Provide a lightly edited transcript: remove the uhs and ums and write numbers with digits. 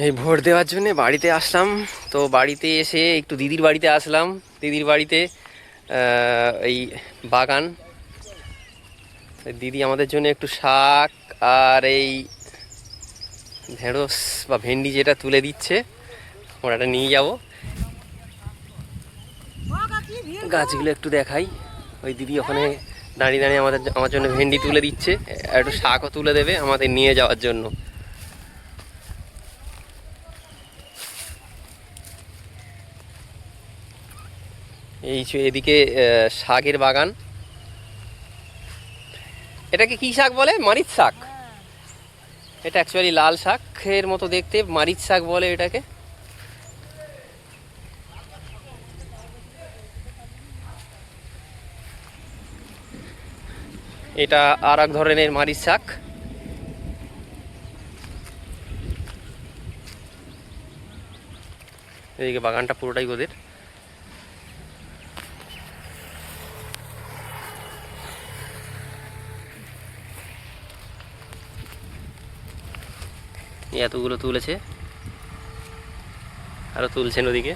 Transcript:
এই ভোট দেওয়ার জন্য বাড়িতে আসলাম। তো বাড়িতে এসে একটু দিদির বাড়িতে আসলাম। দিদির বাড়িতে এই বাগান, দিদি আমাদের জন্য একটু শাক আর এই ঢেঁড়স বা ভেন্ডি যেটা তুলে দিচ্ছে, ওরা নিয়ে যাব। গাছগুলো একটু দেখাই। ওই দিদি ওখানে দাঁড়িয়ে দাঁড়িয়ে আমার জন্য ভেন্ডি তুলে দিচ্ছে, একটু শাকও তুলে দেবে আমাদের নিয়ে যাওয়ার জন্য। এদিকে শাকের বাগান। এটাকে কি শাক বলে? মারিচ শাক। এটা অ্যাকচুয়ালি লাল শাকের মতো দেখতে, মারিচ শাক বলে এটাকে। এটা আর এক ধরনের মারিচ শাক। এদিকে বাগানটা পুরোটাই ওদের। এতগুলো তুলেছে, আরো তুলছেন ওদিকে।